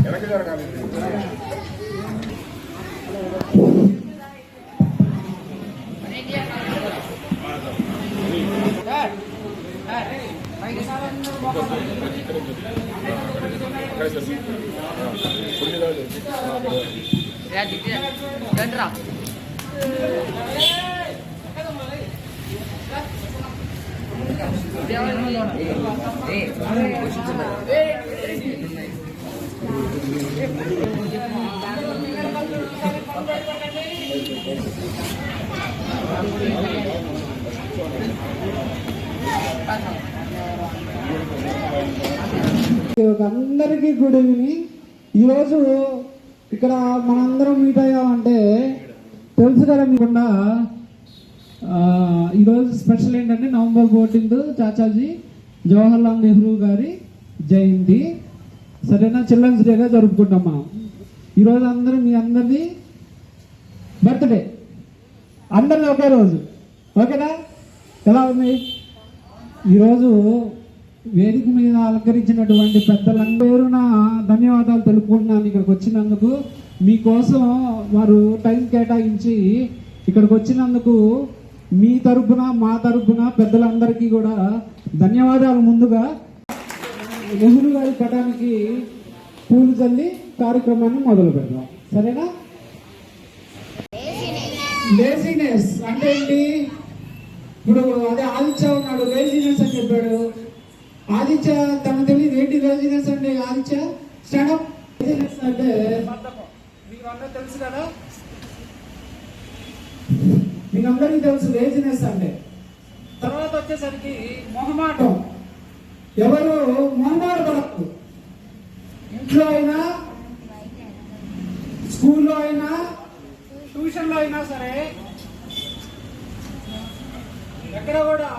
వెనక్కి జరగాలి. అందరికీ గుడ్ ఈవినింగ్. ఈరోజు ఇక్కడ మనందరం మీట్ అయ్యామంటే తెలుసు కదా మీకుండా ఈరోజు స్పెషల్ ఏంటంటే నవంబర్ 14 చాచాజీ జవహర్లాల్ నెహ్రూ గారి జయంతి. సరేనా, చిల్డ్రన్స్ డేగా జరుపుకుంటాం మనం. ఈరోజు అందరం మీ అందరిది బర్త్డే, అందరిది ఒకే రోజు. ఓకేనా? ఎలా ఉంది? ఈరోజు వేదిక మీద అలంకరించినటువంటి పెద్దలందరూ ధన్యవాదాలు తెలుపుకుంటున్నాను. ఇక్కడికి వచ్చినందుకు మీకోసం వారు టైం కేటాయించి ఇక్కడికి వచ్చినందుకు మీ తరపున మా తరపున పెద్దలందరికీ కూడా ధన్యవాదాలు. ముందుగా నెహ్రూ గారి పటానికి పూలు చల్లి కార్యక్రమాన్ని మొదలు పెడదాం. సరేనా? లేజినెస్ అంటే ఏంటి? ఇప్పుడు అదే ఆదిత్య ఉన్నాడు, లేజినెస్ అని చెప్పాడు. ఆదిత్య తనకు తెలియదు ఏంటి లేజినెస్ అంటే. ఆదిత్య స్టాండప్. లేజినెస్ అంటే మీకు అందరూ తెలుసు కదా, మీకు అందరికీ తెలుసు లేజినెస్ అంటే. తర్వాత వచ్చేసరికి మొహమాటం. ఎవరు మొహమాట పడకు. ఇంట్లో అయినా, స్కూల్లో అయినా, ట్యూషన్లో అయినా సరే, ఎక్కడ కూడా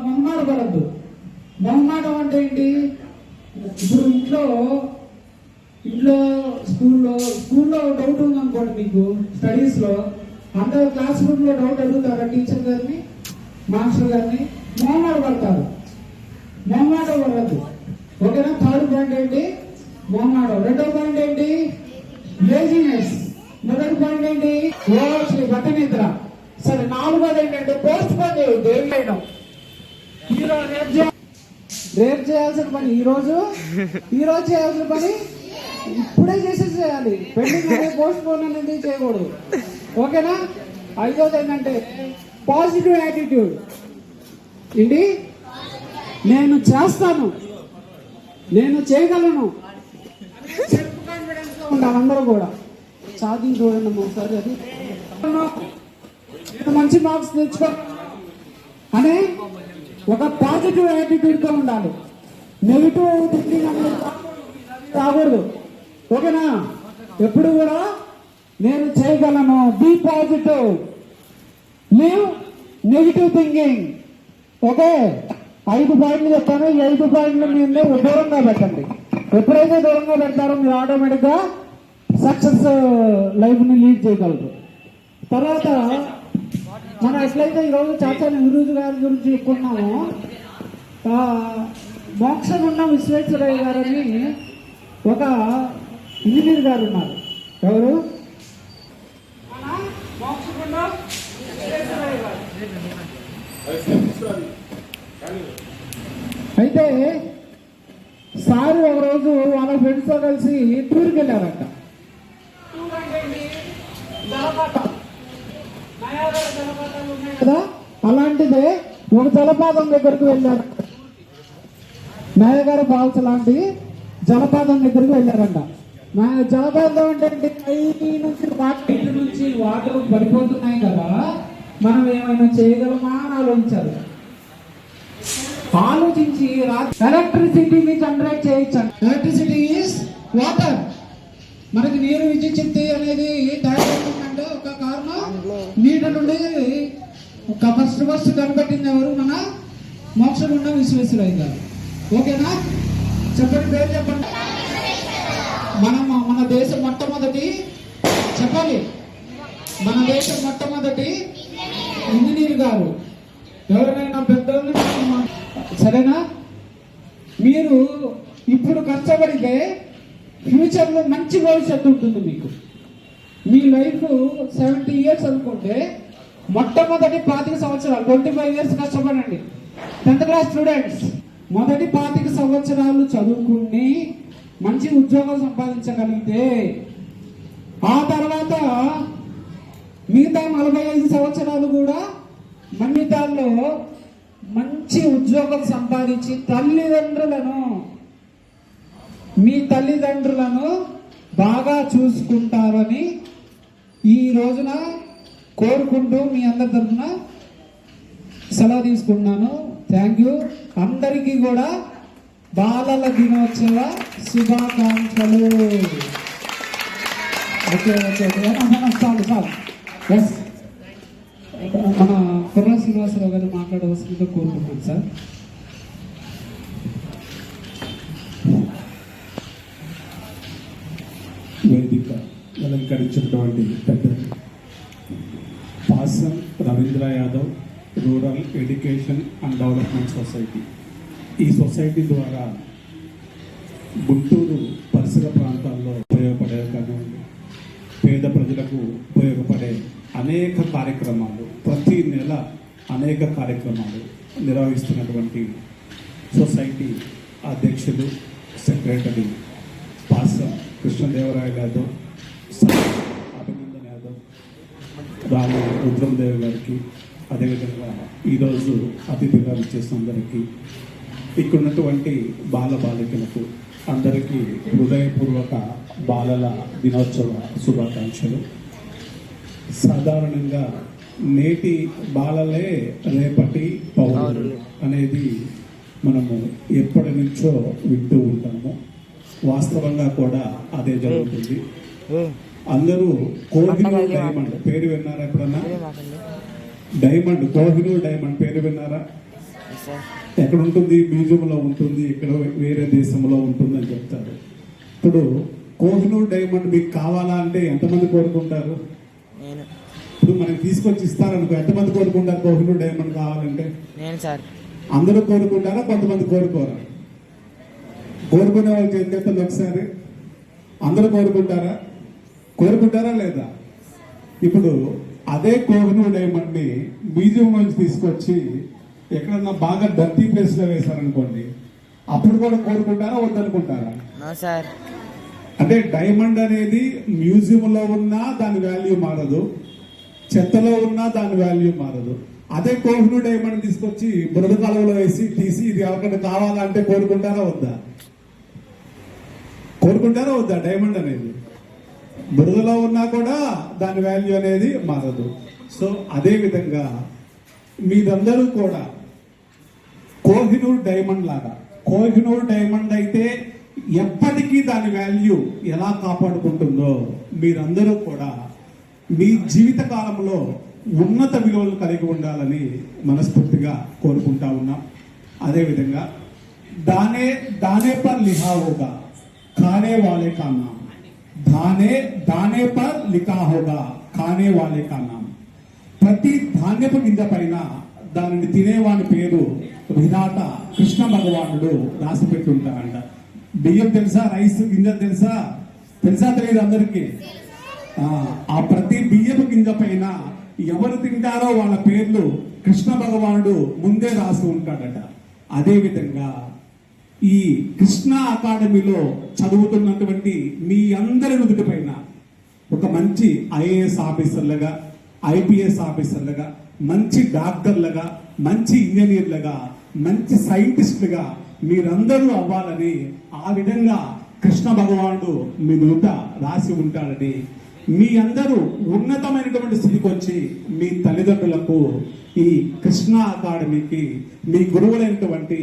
మొహమాట పడద్దు. మొహమాటం అంటే ఏంటి? ఇప్పుడు ఇంట్లో స్కూల్లో డౌట్ ఉందనుకోండి, మీకు స్టడీస్ లో అందరూ క్లాస్ రూమ్ లో డౌట్ అడుగుతారా టీచర్ గారిని, మాస్టర్ గారిని? మొహమాట పడతారు. మొహమాట పడద్దు. ఓకేనా? థర్డ్ పాయింట్ ఏంటి? మొహమాటం. రెండో పాయింట్ ఏంటి? లేజినెస్. మొదటి పాయింట్ ఏంటి? బట్ట నిద్ర. సరే, నాలుగోది ఏంటంటే పోస్ట్ పోన్ చేయడం. రేపు చేయాల్సిన పని ఈరోజు చేయాల్సిన పని ఇప్పుడే చేయాలి. పెండింగ్ అనేది పోస్ట్ పోన్ అనేది చేయకూడదు. ఓకేనా? ఐదోది ఏంటంటే పాజిటివ్ యాటిట్యూడ్. ఏంటి? నేను చేస్తాను, నేను చేయగలను, సెల్ఫ్ కాన్ఫిడెన్స్ గా ఉండాలి. అందరూ కూడా సాధించి చూడండి ఒకసారి. అది నేను మంచి మార్క్స్ తెచ్చుకో అనే ఒక పాజిటివ్ యాటిట్యూడ్ తో ఉండాలి. నెగిటివ్ థింకింగ్ అనేది రాకూడదు. ఓకేనా? ఎప్పుడు కూడా నేను చేయగలను, be positive, leave negative thinking. Okay? 5 పాయింట్లు చెప్తాను. ఈ 5 పాయింట్ల మీద దూరంగా పెట్టండి. ఎప్పుడైతే దూరంగా పెడతారో మీరు ఆటోమేటిక్ గా సక్సెస్ లైఫ్ ని లీడ్ చేయగలరు. తర్వాత మనం ఎట్లయితే ఈరోజు చాచా నెహ్రూ గారి గురించి చెప్పుకున్నామో, మోక్షగుండం విశ్వేశ్వరయ్య గారని ఒక ఇంజనీర్ గారు ఉన్నారు. ఎవరు? మోక్షగుండం విశ్వేశ్వరయ్య గారు. అయితే సారు ఒకరోజు వాళ్ళ ఫ్రెండ్స్ తో కలిసి టూర్కి వెళ్ళారంట. కదా, అలాంటిదే ఒక జలపాతం దగ్గరకు వెళ్ళారు. నయగార ఫాల్స్ లాంటి జలపాతం దగ్గరకు వెళ్ళారంట. జలపాతం అంటే నుంచి వాటర్ పడిపోతున్నాయి కదా, మనం ఏమైనా చేయగలమా అని ఆలోచించారు. ఆలోచించి ఎలక్ట్రిసిటీని జనరేట్ చేయొచ్చు. Electricity is water. మనకి నీరు, విద్యుత్ శక్తి అనేది తయారవుతుందంటే ఒక కారణం నీటి నుండి ఫస్ట్ కనిపెట్టింది ఎవరు? మన మోక్షగుండం విశ్వేశ్వరయ్య గారు. ఓకేనా? చెప్పండి, పేరు చెప్పండి. మన దేశం మొట్టమొదటి చెప్పాలి. మన దేశం మొట్టమొదటి ఇంజనీర్ గారు. ఎవరైనా పెద్దోళ్ళు సరేనా? మీరు ఇప్పుడు కష్టపడితే ఫ్యూచర్లో మంచి భవిష్యత్తు ఉంటుంది మీకు. మీ లైఫ్ 70 years అనుకుంటే మొట్టమొదటి 25 సంవత్సరాలు 25 years కష్టపడండి. 10th class స్టూడెంట్స్ మొదటి 25 సంవత్సరాలు చదువుకుని మంచి ఉద్యోగం సంపాదించగలిగితే ఆ తర్వాత మిగతా 45 సంవత్సరాలు కూడా మన్నితాల్లో మంచి ఉద్యోగం సంపాదించి మీ తల్లిదండ్రులను బాగా చూసుకుంటారని ఈ రోజున కోరుకుంటూ మీ అందరి తరఫున సెలవు తీసుకుంటున్నాను. Thank you. అందరికీ కూడా బాలల దినోత్సవ శుభాకాంక్షలు. ఓకే. చాలు. ఎస్, మన కుర్ర శ్రీనివాసరావు గారు మాట్లాడవలసిందిగా కోరుకుంటున్నాను సార్. వేదిక అలంకరించినటువంటి పెద్దలు Pasam Ravindra Yadav rural education and development society. ఈ సొసైటీ ద్వారా గుంటూరు పరిసర ప్రాంతాల్లో ఉపయోగపడే కానివ్వండి, పేద ప్రజలకు ఉపయోగపడే అనేక కార్యక్రమాలు, ప్రతి నెల అనేక కార్యక్రమాలు నిర్వహిస్తున్నటువంటి సొసైటీ అధ్యక్షులు, సెక్రటరీ పాసం కృష్ణదేవరాయ యాదవ్, అభినందన్ యాదవ్, రాము రుద్రందేవ్ గారికి, అదేవిధంగా ఈరోజు అతిథిగా ఇచ్చేసిన అందరికీ, ఇక్కడ ఉన్నటువంటి బాలబాలికలకు అందరికీ హృదయపూర్వక బాలల దినోత్సవ శుభాకాంక్షలు. సాధారణంగా నేటి బాలలే రేపటి పౌరులు అనేది మనము ఎప్పటి నుంచో వింటూ ఉంటాము. వాస్తవంగా కూడా అదే జరుగుతుంది. అందరూ కోహినూర్ డైమండ్ పేరు విన్నారా? ఎప్పుడన్నా డైమండ్, కోహినూర్ డైమండ్ పేరు విన్నారా? ఎక్కడ ఉంటుంది? మ్యూజియంలో ఉంటుంది, ఇక్కడ వేరే దేశంలో ఉంటుంది అని చెప్తారు. ఇప్పుడు కోహినూర్ డైమండ్ మీకు కావాలా అంటే ఎంతమంది కోరుకుంటారు? ఇప్పుడు మనకి తీసుకొచ్చి ఇస్తారనుకో, ఎంతమంది కోరుకుంటారు కోహినూర్ డైమండ్ కావాలంటే? అందరూ కోరుకుంటారా? కొంతమంది కోరుకోరా? కోరుకునే వాళ్ళు చేతులు ఒకసారి. అందరూ కోరుకుంటారా లేదా? ఇప్పుడు అదే కోహినూర్ డైమండ్ ని మ్యూజియం నుంచి తీసుకొచ్చి ఎక్కడన్నా బాగా డర్టీ ప్లేస్ లో వేశారనుకోండి, అప్పుడు కూడా కోరుకుంటారా వద్దనుకుంటారా? అంటే డైమండ్ అనేది మ్యూజియంలో ఉన్నా దాని వాల్యూ మారదు, చెత్తలో ఉన్నా దాని వాల్యూ మారదు. అదే కోహినూర్ డైమండ్ తీసుకొచ్చి బురద కాలువలో వేసి తీసి ఇది ఎవరికైనా కావాలంటే కోరుకుంటారా వద్దా? డైమండ్ అనేది బురదలో ఉన్నా కూడా దాని వాల్యూ అనేది మారదు. సో అదే విధంగా మీరందరూ కూడా కోహినూర్ డైమండ్ లాగా, కోహినూర్ డైమండ్ అయితే ఎప్పటికీ దాని వాల్యూ ఎలా కాపాడుకుంటుందో మీరందరూ కూడా మీ జీవిత కాలంలో ఉన్నత విలువలు కలిగి ఉండాలని మనస్ఫూర్తిగా కోరుకుంటా ఉన్నాం. అదేవిధంగా దానే పర్ లిఖా హోగా खाने वाले का नाम, దానే పర్ లిఖా హోగా ఖానే వాలే కా నామ్. ప్రతి ధాన్యపు గింజ పైన దానిని తినేవాని పేరు విధాత కృష్ణ భగవానుడు రాసి పెట్టుంటారంట. బియ్యం తెలుసా? రైస్ గింజ తెలుసా? తెలియదు అందరికీ. ఆ ప్రతి బియ్యపు గింజ పైన ఎవరు తింటారో వాళ్ళ పేర్లు కృష్ణ భగవానుడు ముందే రాసి ఉంటాడట. అదే విధంగా ఈ కృష్ణ అకాడమీలో చదువుతున్నటువంటి మీ అందరి నుదుటి పైన ఒక మంచి ఐఏఎస్ ఆఫీసర్లుగా, ఐపీఎస్ ఆఫీసర్లుగా, మంచి డాక్టర్లుగా, మంచి ఇంజనీర్లుగా, మంచి సైంటిస్టులుగా మీరందరూ అవ్వాలని ఆ విధంగా కృష్ణ భగవానుడు మీ నుదుట రాసి ఉంటాడని, మీ అందరూ ఉన్నతమైనటువంటి స్థితికి వచ్చి మీ తల్లిదండ్రులకు ఈ కృష్ణ అకాడమీకి మీ గురువులైనటువంటి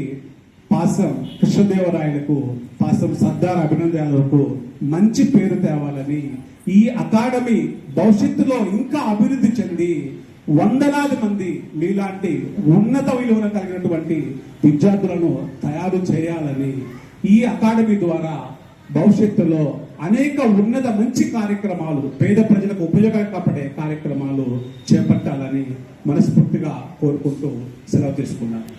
పాసం కృష్ణదేవరాయలకు, పాసం సర్దార్ అభినందన్ యాదవ్కు మంచి పేరు తేవాలని, ఈ అకాడమీ భవిష్యత్తులో ఇంకా అభివృద్ధి చెంది వందలాది మంది మీలాంటి ఉన్నత విలువలు కలిగినటువంటి విద్యార్థులను తయారు చేయాలని ఈ అకాడమీ ద్వారా భవిష్యత్తులో అనేక ఉన్నత మంచి కార్యక్రమాలు, పేద ప్రజలకు ఉపయోగపడే కార్యక్రమాలు చేపట్టాలని మనస్ఫూర్తిగా కోరుకుంటూ సెలవు తీసుకున్నాను.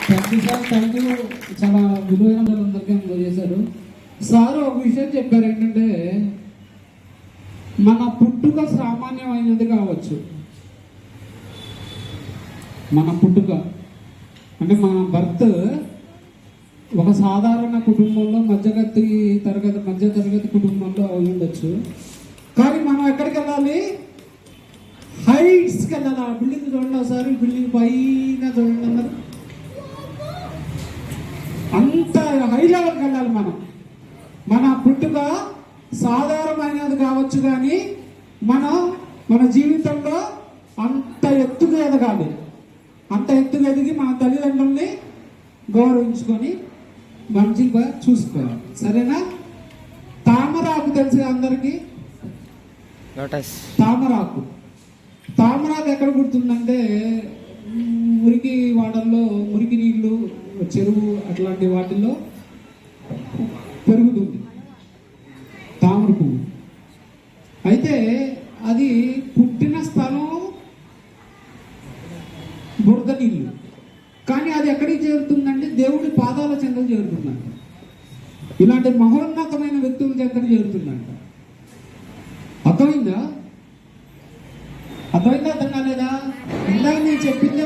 Thank you sir, thank you. చాలా విలువైన అందరికీ చేశారు సార్. ఒక విషయం చెప్పారు ఏంటంటే, మన పుట్టుక సామాన్యమైనది కావచ్చు. మన పుట్టుక అంటే మన బర్త్ ఒక సాధారణ కుటుంబంలో మధ్య తరగతి కుటుంబంలో అయి ఉండొచ్చు. కానీ మనం ఎక్కడికి వెళ్ళాలి? హైట్స్కి వెళ్ళాలి. ఆ బిల్డింగ్ చూడండి ఒకసారి, బిల్డింగ్ పైన చూడండి అన్నారు. అంత హై లెవెల్కి వెళ్ళాలి మనం. మన పుట్టుక సాధారణమైనది కావచ్చు, కానీ మన జీవితంలో అంత ఎత్తుగా ఎదగాలి. అంత ఎత్తుగా ఎదిగి మన తల్లిదండ్రుల్ని గౌరవించుకొని మంచిగా చూసుకోవాలి. సరేనా? తామరాకు తెలుసు అందరికీ. తామరాకు ఎక్కడ పుడుతుందంటే మురికి వాడల్లో, మురికి నీళ్లు, చెరువు అట్లాంటి వాటిల్లో పెరుగుతుంది తామర పువ్వు. అయితే అది పుట్టిన స్థలం బురద నీళ్ళు, కానీ అది ఎక్కడికి చేరుతుందంటే దేవుడి పాదాల చెంతకు చేరుతుందంట. ఇలాంటి మహోన్నతమైన వ్యక్తుల చెంతకు చేరుతుందంట. అర్థమైందా? అర్థం కాలేదా? ఇందాక నేను చెప్పిందే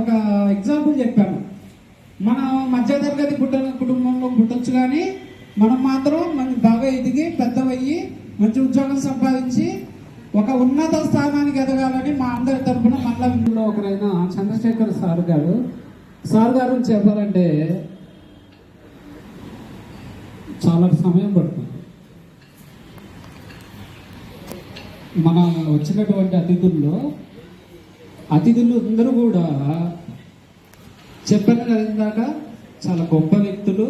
ఒక ఎగ్జాంపుల్ చెప్పాను. మనం మధ్యతరగతి కుటుంబంలో పుట్టొచ్చు, కానీ మనం మాత్రం బాగా ఎదిగి పెద్దవయ్యి మంచి ఉద్యోగం సంపాదించి ఒక ఉన్నత స్థానానికి ఎదగాలని మా అందరి తరఫున మళ్ళా ఇంట్లో ఒకరైన చంద్రశేఖర్ సార్ గారు చెప్పాలంటే చాలా సమయం పడుతుంది. మన వచ్చినటువంటి అతిథులు అందరూ కూడా చెప్పాను కదా ఇందాక, చాలా గొప్ప వ్యక్తులు.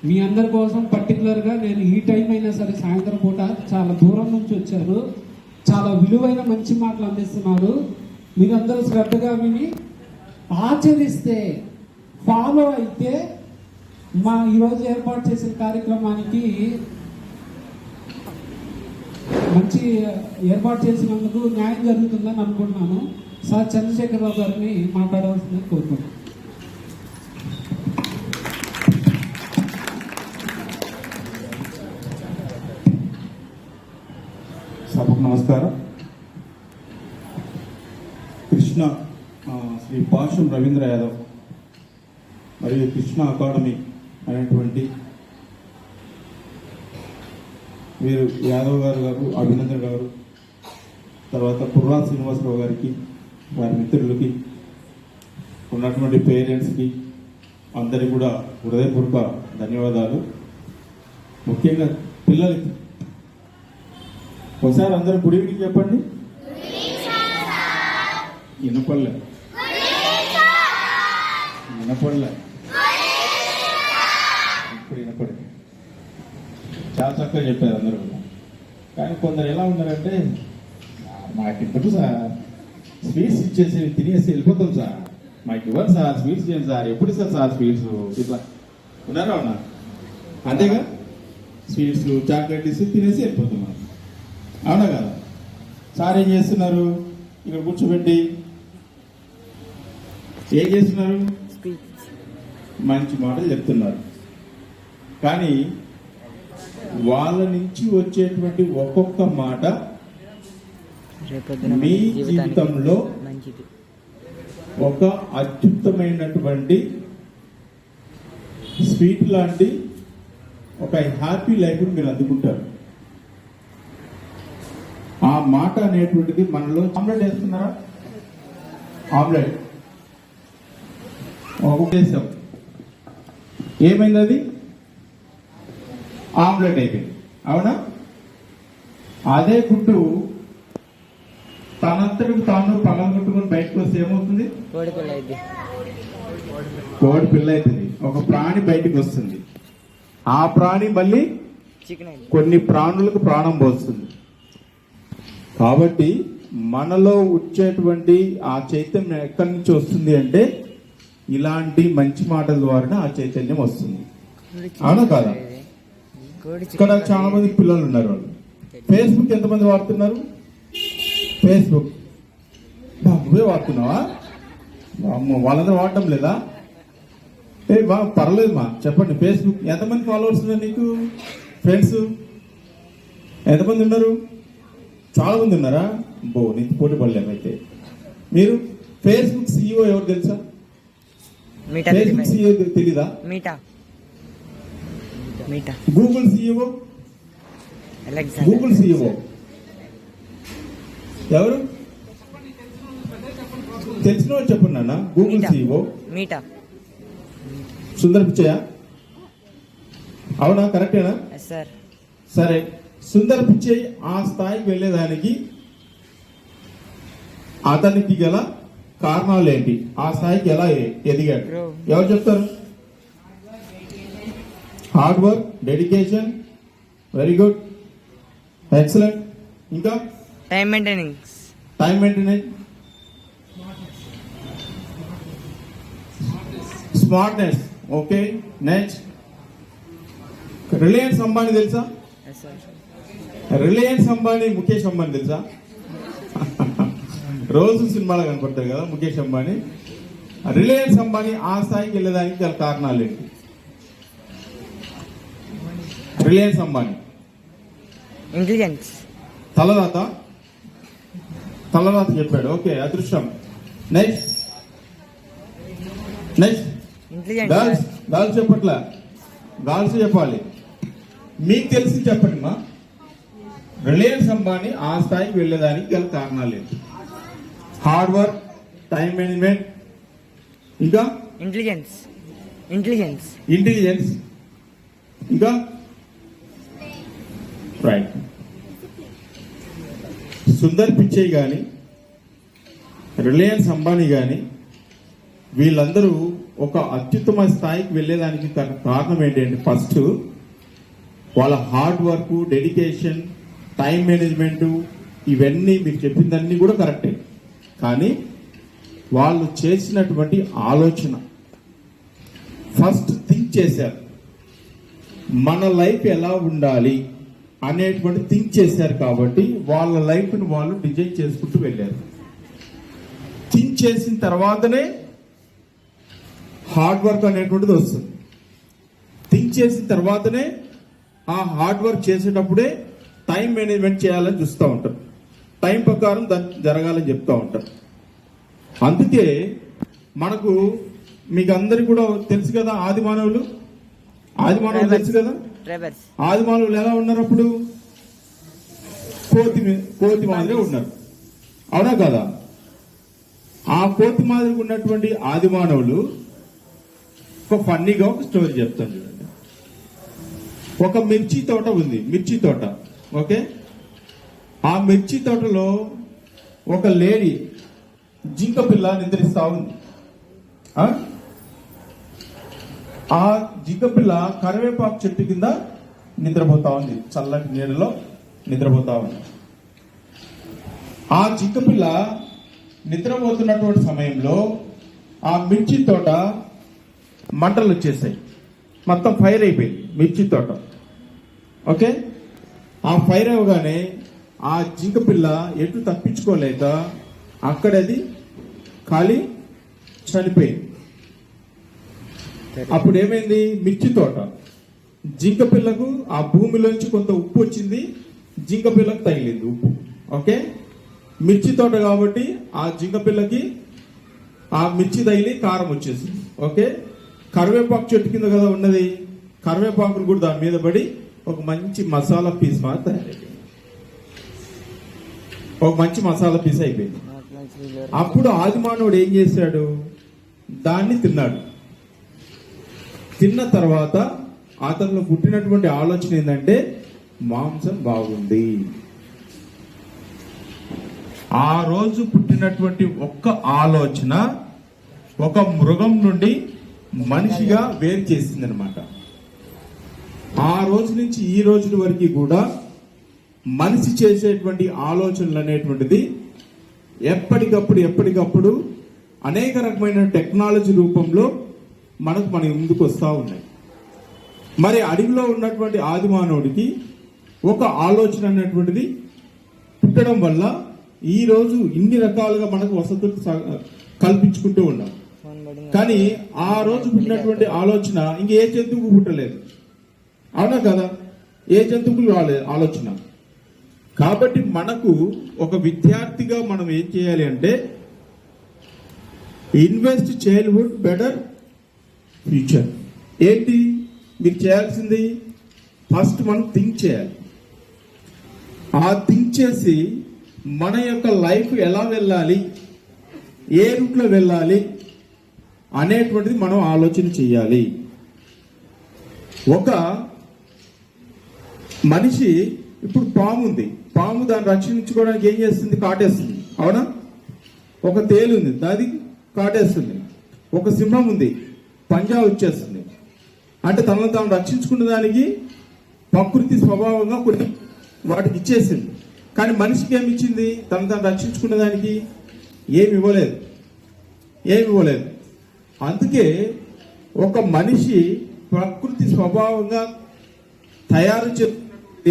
మీ అందరి కోసం పర్టికులర్గా నేను ఈ టైం అయినా సరే సాయంత్రం పూట చాలా దూరం నుంచి వచ్చారు. చాలా విలువైన మంచి మాటలు అందిస్తున్నారు. మీరందరూ శ్రద్ధగా విని ఆచరిస్తే, ఫాలో అయితే మా ఈరోజు ఏర్పాటు చేసిన కార్యక్రమానికి మంచి ఏర్పాటు చేసినందుకు న్యాయం జరుగుతుందని అనుకుంటున్నాను. సార్ చంద్రశేఖరరావు గారిని మాట్లాడవలసిందని కోరుకుంటున్నాను. సభకు నమస్కారం. కృష్ణ శ్రీ పాషం రవీంద్ర యాదవ్ మరియు కృష్ణ అకాడమీ అనేటువంటి వీరు యాదవ్ గారు, అభినందన్ గారు, తర్వాత పుర్రా శ్రీనివాసరావు గారికి, వారి మిత్రులకి, ఉన్నటువంటి పేరెంట్స్కి అందరికీ కూడా హృదయపూర్వక ధన్యవాదాలు. ముఖ్యంగా పిల్లలకి ఒకసారి అందరూ గుడ్ ఈవినింగ్ చెప్పండి. వినపడలే ఇప్పుడు వినపడి చాలా చక్కగా చెప్పారు అందరూ కూడా. కానీ కొందరు ఎలా ఉన్నారంటే, మాకు ఇవ్వదు సార్, స్వీట్స్ ఇచ్చేసి తినేసి వెళ్ళిపోతాం సార్, మాకు ఇవ్వరు సార్, స్వీట్స్ చేయండి సార్, ఎప్పుడు ఇస్తారు సార్ స్వీట్స్, ఇట్లా ఉన్నారా ఉన్నా? అంతేగా, స్వీట్స్ చాక్లెట్ ఇస్తే తినేసి వెళ్ళిపోతాం మనం. అవునా కదా? సార్ ఏం చేస్తున్నారు? ఇక్కడ కూర్చోబెట్టి ఏం చేస్తున్నారు? మంచి మాటలు చెప్తున్నారు. కానీ వాళ్ళ నుంచి వచ్చేటువంటి ఒక్కొక్క మాట మీ జీవితంలో ఒక అద్భుతమైనటువంటి స్వీట్ లాంటి ఒక హ్యాపీ లైఫ్ మీరు అందుకుంటారు. ఆ మాట అనేటువంటిది మనలో. ఆమ్లెట్ వేస్తున్నారా? ఆమ్లెట్ ఒక దేశం ఏమైంది? అది ఆమ్లెట్ అయిపోయింది. అవునా? అదే గుడ్డు తనంతటికి తాను పగలగొట్టుకుని బయటకు వస్తే ఏమవుతుంది? కోడి పిల్ల అవుతుంది. ఒక ప్రాణి బయటకు వస్తుంది. ఆ ప్రాణి మళ్ళీ కొన్ని ప్రాణులకు ప్రాణం పోస్తుంది. కాబట్టి మనలో వచ్చేటువంటి ఆ చైతన్యం ఎక్కడి నుంచి వస్తుంది అంటే ఇలాంటి మంచి మాటల ద్వారా ఆ చైతన్యం వస్తుంది. అవునా కాదా? ఇక్కడ చాలా మంది పిల్లలు ఉన్నారు. వాళ్ళు ఫేస్బుక్ ఎంతమంది వాడుతున్నారు? ఫేస్బుక్ నువ్వే వాడుతున్నావా? అమ్మో, వాళ్ళందరూ వాడటం లేదా? పర్లేదు మా, చెప్పండి. ఫేస్బుక్ ఎంతమంది ఫాలోవర్స్ ఉన్నారు నీకు? ఫ్రెండ్స్ ఎంతమంది ఉన్నారు? చాలా మంది ఉన్నారా? నీకు పోటీ పడలేమైతే. మీరు ఫేస్బుక్ CEO ఎవరు తెలుసా? ఫేస్బుక్ CEO తెలీదా? గూగుల్ CEO, గూగుల్ CEO ఎవరు? తెలిసిన వాళ్ళు చెప్పండి నాన్న. Google CEO Sundar Pichchayya. అవునా? కరెక్టేనా? సరే, సుందర్ పిచ్చయ్య ఆ స్థాయికి వెళ్ళేదానికి అతనికి గల కారణాలు ఏంటి? ఆ స్థాయికి ఎలా ఎదిగాడు? ఎవరు చెప్తారు? Hard work, dedication. Very good, excellent. ఇంకా time maintenance. Smartness. Okay, next. Reliance Ambani తెలుసా? రిలయన్స్ అంబానీ, ముఖేష్ అంబానీ తెలుసా? రోజు సినిమాలో కనపడతాయి కదా ముఖేష్ అంబానీ. రిలయన్స్ అంబానీ ఆ స్థాయికి వెళ్ళేదానికి గల కారణాలు ఏంటి? Reliance Ambani intelligence. తలరాత చెప్పాడు. ఓకే, అదృష్టం. నెక్స్ట్ గర్ల్స్ చెప్పట్లా, గర్ల్స్ చెప్పాలి. మీకు తెలిసి చెప్పండి మా. రిలయన్స్ అంబానీ ఆ స్థాయికి వెళ్ళేదానికి గల కారణాలు ఏంటి? హార్డ్ వర్క్, టైం మేనేజ్మెంట్, ఇంకా ఇంటెలిజెన్స్. ఇంకా రైట్. సుందర్ పిచ్చయ్ కానీ రిలయన్స్ అంబానీ కానీ వీళ్ళందరూ ఒక అత్యుత్తమ స్థాయికి వెళ్ళేదానికి కారణం ఏంటంటే ఫస్ట్ వాళ్ళ hard work, dedication, time management. ఇవన్నీ మీరు చెప్పిందన్నీ కూడా కరెక్టే, కానీ వాళ్ళు చేసినటువంటి ఆలోచన ఫస్ట్ థింక్ చేశారు. మన లైఫ్ ఎలా ఉండాలి అనేటువంటి థింక్ చేశారు కాబట్టి వాళ్ళ లైఫ్ని వాళ్ళు డిజైన్ చేసుకుంటూ వెళ్ళారు. థింక్ చేసిన తర్వాతనే హార్డ్ వర్క్ అనేటువంటిది వస్తుంది. థింక్ చేసిన తర్వాతనే ఆ హార్డ్ వర్క్ చేసేటప్పుడే టైం మేనేజ్మెంట్ చేయాలని చూస్తూ ఉంటారు. టైం ప్రకారం జరగాలని చెప్తూ ఉంటారు. అందుకే మనకు మీకు అందరికి కూడా తెలుసు కదా, ఆది మానవులు తెలుసు కదా. ఆది మానవులు ఎలా ఉన్నారు? అప్పుడు కోతి మాదిరి ఉన్నారు. అవునా కదా? ఆ కోతి మాదిరి ఉన్నటువంటి ఆది మానవులు ఒక ఫన్నీగా ఒక స్టోరీ చెప్తాను చూడండి. ఒక మిర్చి తోట ఉంది, మిర్చి తోట. ఓకే, ఆ మిర్చి తోటలో ఒక లేడీ జింక పిల్ల నిద్రిస్తా ఉంది. ఆ జింక పిల్ల కరివేపాకు చెట్టు కింద నిద్రపోతా ఉంది, చల్లటి నీడలో నిద్రపోతా ఉంది. ఆ జింక పిల్ల నిద్రపోతున్నటువంటి సమయంలో ఆ మిర్చి తోట మంటలు వచ్చేసాయి, మొత్తం ఫైర్ అయిపోయింది మిర్చి తోట. ఓకే, ఆ ఫైర్ అవ్వగానే ఆ జింక పిల్ల ఎటు తప్పించుకోలేక అక్కడది ఖాళీ చనిపోయింది. అప్పుడు ఏమైంది? మిర్చి తోట జింక పిల్లకు ఆ భూమిలోంచి కొంత ఉప్పు వచ్చింది, జింక పిల్లకు తగిలింది ఉప్పు. ఓకే, మిర్చి తోట కాబట్టి ఆ జింక పిల్లకి ఆ మిర్చి తగిలి కారం వచ్చేసింది. ఓకే, కరివేపాకు చెట్టు కింద కదా ఉన్నది, కరివేపాకులు కూడా దాని మీద పడి ఒక మంచి మసాలా పీస్ మాత్రం తయారైపోయింది. ఒక మంచి మసాలా పీస్ అయిపోయింది. అప్పుడు ఆదిమానవుడు ఏం చేశాడు? దాన్ని తిన్నాడు. తిన్న తర్వాత అతనిలో పుట్టినటువంటి ఆలోచన ఏంటంటే మాంసం బాగుంది. ఆ రోజు పుట్టినటువంటి ఒక్క ఆలోచన ఒక మృగం నుండి మనిషిగా వేరు చేసింది అనమాట. ఆ రోజు నుంచి ఈ రోజు వరకు కూడా మనిషి చేసేటువంటి ఆలోచనలు అనేటువంటిది ఎప్పటికప్పుడు అనేక రకమైన టెక్నాలజీ రూపంలో మన ముందుకు వస్తూ ఉన్నాయి. మరి అడవిలో ఉన్నటువంటి ఆది మానవుడికి ఒక ఆలోచన అనేటువంటిది పుట్టడం వల్ల ఈ రోజు ఇన్ని రకాలుగా మనకు వసతులు కల్పించుకుంటూ ఉన్నాం. కానీ ఆ రోజు పుట్టినటువంటి ఆలోచన ఇంక ఏ జంతువుకు పుట్టలేదు. అవునా కదా? ఏ జంతువుకు రాలేదు ఆలోచన. కాబట్టి మనకు ఒక విద్యార్థిగా మనం ఏం చేయాలి అంటే ఇన్వెస్ట్ చైల్డ్హుడ్ బెటర్ ఫ్యూచర్. ఏంటి మీరు చేయాల్సింది? ఫస్ట్ మనం థింక్ చేయాలి. ఆ థింక్ చేసి మన యొక్క లైఫ్ ఎలా వెళ్ళాలి, ఏ రూట్లో వెళ్ళాలి అనేటువంటిది మనం ఆలోచన చేయాలి. ఒక మనిషి ఇప్పుడు పాము ఉంది, పాము దాన్ని రక్షించుకోవడానికి ఏం చేస్తుంది? కాటేస్తుంది. అవునా? ఒక తేలు ఉంది, దాది కాటేస్తుంది. ఒక సింహం ఉంది, పంజా వచ్చేస్తుంది. అంటే తనను తాను రక్షించుకున్న దానికి ప్రకృతి స్వభావంగా కొన్ని వాటికి ఇచ్చేసింది. కానీ మనిషికి ఏమి ఇచ్చింది? తను తాను రక్షించుకున్న దానికి ఏమి ఇవ్వలేదు. అందుకే ఒక మనిషి ప్రకృతి స్వభావంగా తయారు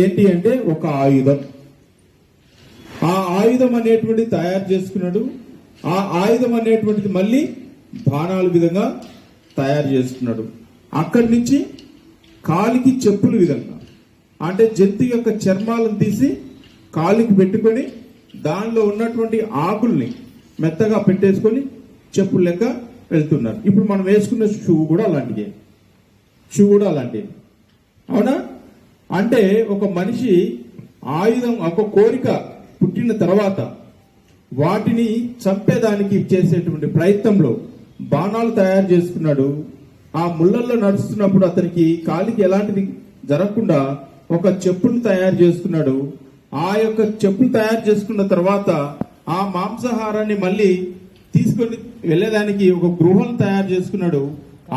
ఏంటి అంటే ఒక ఆయుధం. ఆ ఆయుధం అనేటువంటిది తయారు చేసుకున్నాడు. ఆ ఆయుధం అనేటువంటిది మళ్ళీ బాణాల విధంగా తయారు చేసుకున్నాడు. అక్కడి నుంచి కాలికి చెప్పుల విధంగా, అంటే జంతు యొక్క చర్మాలను తీసి కాలికి పెట్టుకొని దానిలో ఉన్నటువంటి ఆకుల్ని మెత్తగా పెట్టేసుకొని చెప్పులు లెక్క వెళ్తున్నారు. ఇప్పుడు మనం వేసుకున్న షూ కూడా అలాంటివి. అవునా? అంటే ఒక మనిషి ఆయుధం, ఒక కోరిక పుట్టిన తర్వాత వాటిని చంపేదానికి చేసేటువంటి ప్రయత్నంలో బాణాలు తయారు చేసుకున్నాడు. ఆ ముళ్ళల్లో నడుస్తున్నప్పుడు అతనికి కాలికి ఎలాంటిది జరగకుండా ఒక చెప్పులు తయారు చేసుకున్నాడు. ఆ యొక్క చెప్పులు తయారు చేసుకున్న తర్వాత ఆ మాంసాహారాన్ని మళ్ళీ తీసుకొని వెళ్ళేదానికి ఒక గృహం తయారు చేసుకున్నాడు.